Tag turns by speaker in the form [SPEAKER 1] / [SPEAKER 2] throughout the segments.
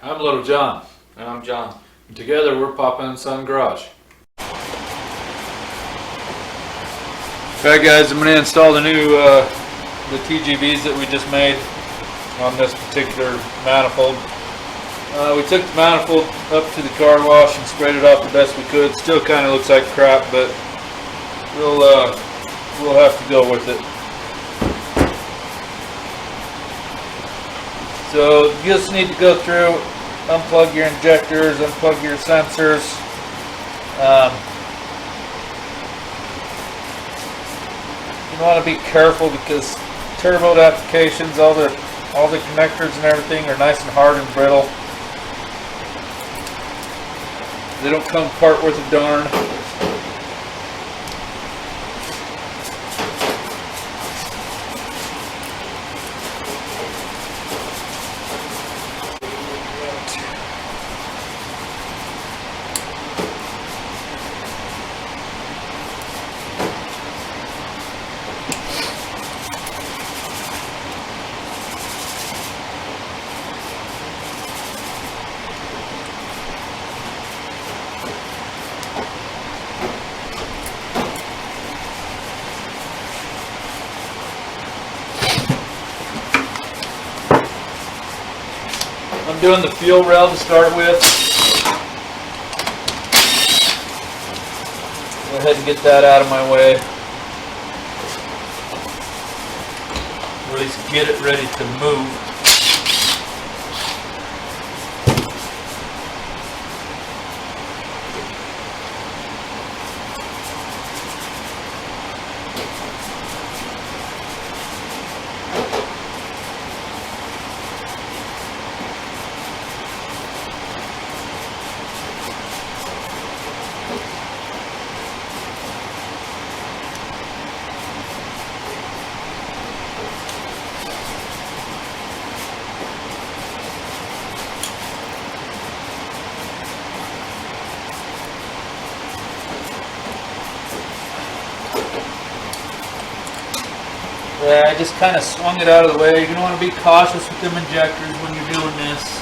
[SPEAKER 1] I'm Little John.
[SPEAKER 2] And I'm John.
[SPEAKER 1] And together we're Papa and Son Garage. Alright guys, I'm going to install the new the TGVs that we just made on this particular manifold. We took the manifold up to the car wash and sprayed it off the best we could. Still kind of looks like crap, but we'll have to go with it. So you just need to go through, unplug your injectors, unplug your sensors. You want to be careful because turbo applications, all the connectors and everything are nice and hard and brittle. They don't come apart worth a darn. I'm doing the fuel rail to start with. Go ahead and get that out of my way. Or at least get it ready to move. Yeah, I just kind of swung it out of the way. You're going to want to be cautious with them injectors when you're doing this.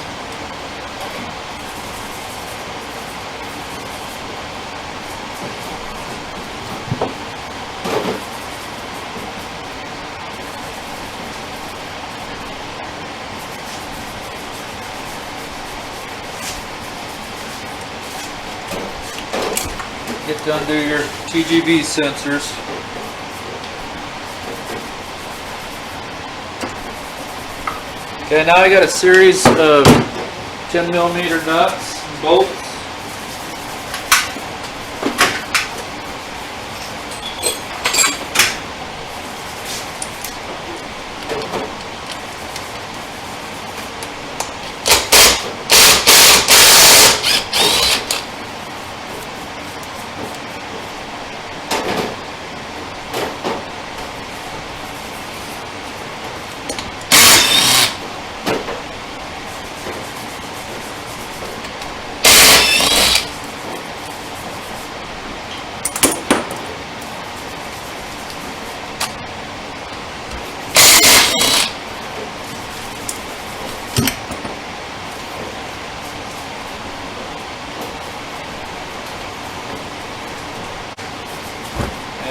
[SPEAKER 1] Get to undo your TGV sensors. Okay, now I got a series of 10mm nuts and bolts.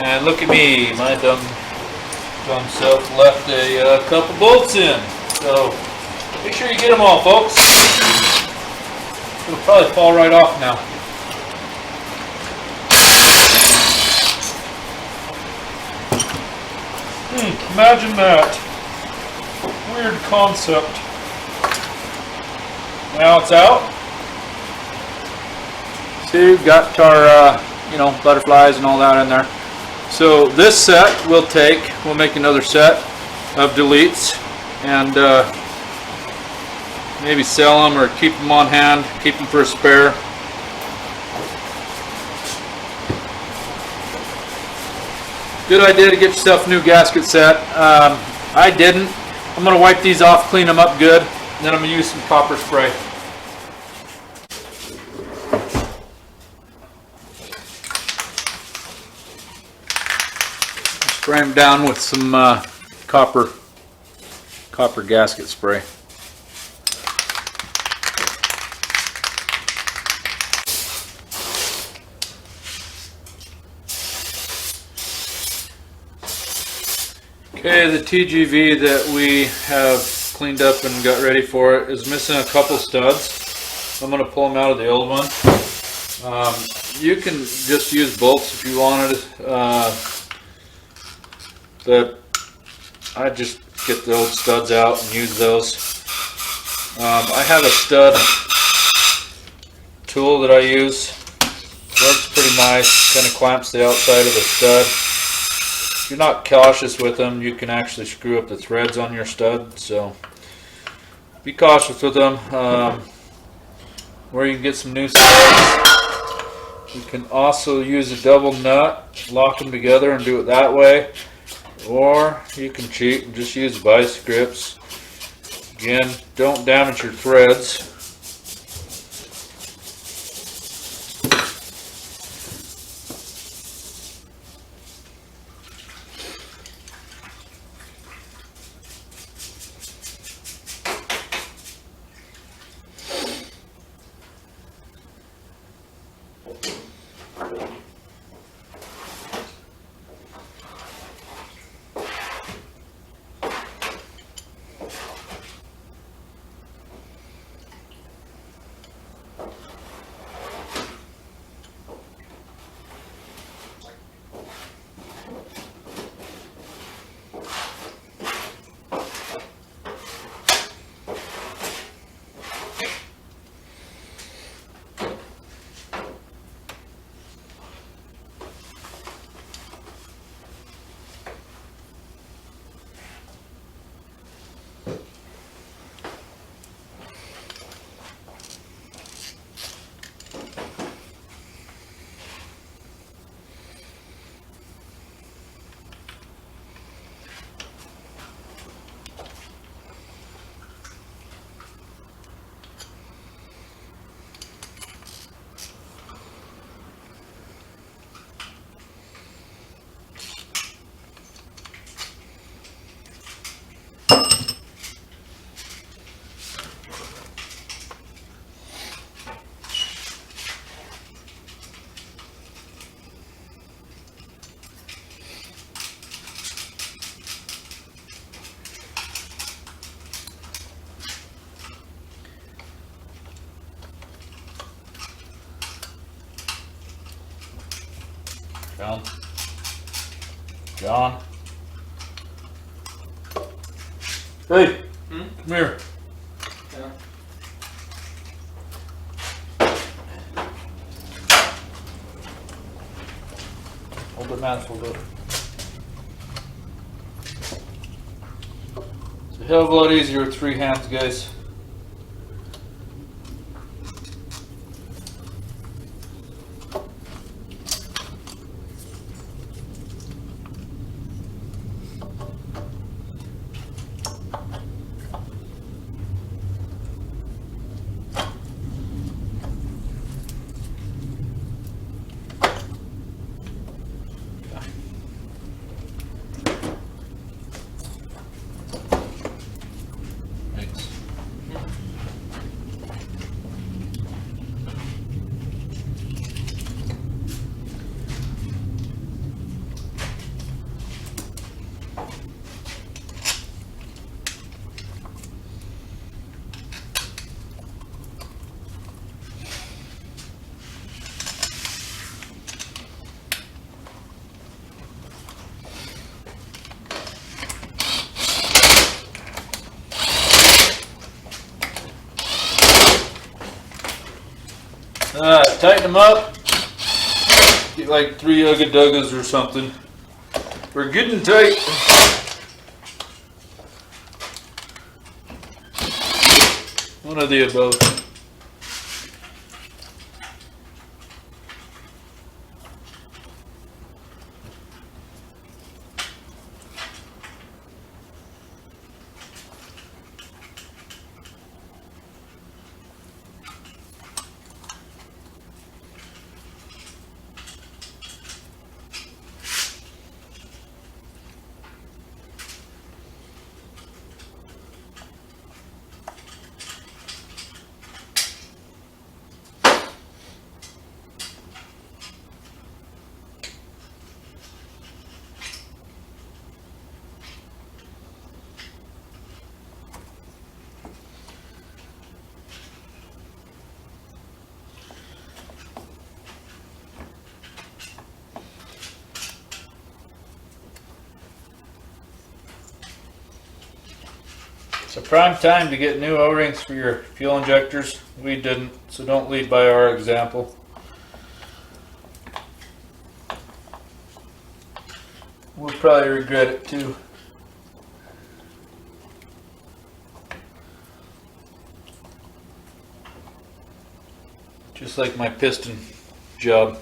[SPEAKER 1] And look at me, my dumb self left a couple bolts in. So make sure you get them all, folks. It'll probably fall right off now. Imagine that. Weird concept. Now it's out. See, we've got our butterflies and all that in there. So this set we'll make another set of deletes and maybe sell them or keep them on hand, keep them for a spare. Good idea to get yourself a new gasket set. I didn't. I'm going to wipe these off, clean them up good, and then I'm going to use some copper spray. Spray them down with some copper gasket spray. Okay, the TGV that we have cleaned up and got ready for it is missing a couple studs. I'm going to pull them out of the old one. You can just use bolts if you wanted, but I just get the old studs out and use those. I have a stud tool that I use. Works pretty nice, kind of clamps the outside of the stud. If you're not cautious with them, you can actually screw up the threads on your stud, so be cautious with them. Where you can get some new studs. You can also use a double nut, lock them together and do it that way, or you can cheat and just use vice grips. Again, don't damage your threads. John. Hey, come here.
[SPEAKER 2] Yeah.
[SPEAKER 1] Hold the manifold up. It's a hell of a lot easier with 3 hands, guys. Tighten them up. Get like 3 Ugga Duggas or something. We're getting tight. One of the above. prime time to get new O-rings for your fuel injectors. We didn't, so don't lead by our example. We'll probably regret it too. Just like my piston job.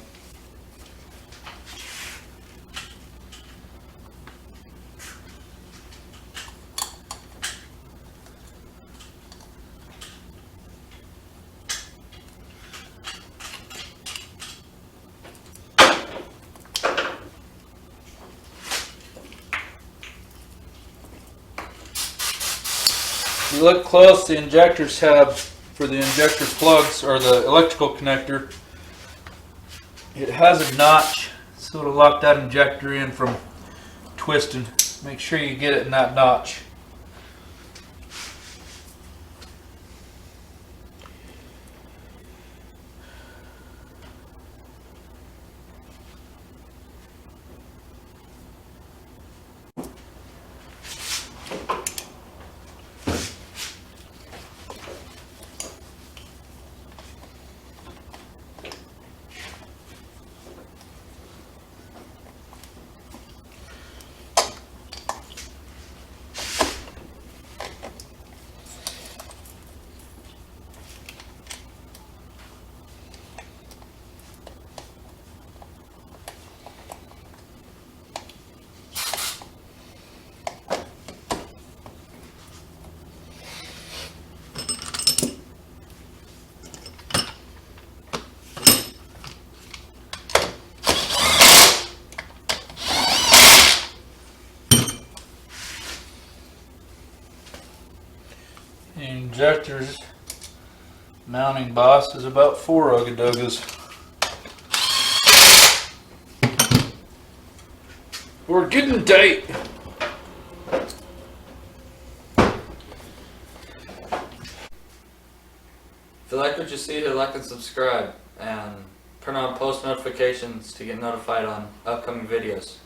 [SPEAKER 1] If you look close, the injectors have, for the injector plugs or the electrical connector, it has a notch, so it'll lock that injector in from twisting. Make sure you get it in that notch. The injector's mounting boss is about 4 ugga-duggas. We're getting tight.
[SPEAKER 2] If you like what you see, hit like and subscribe, and turn on post notifications to get notified on upcoming videos.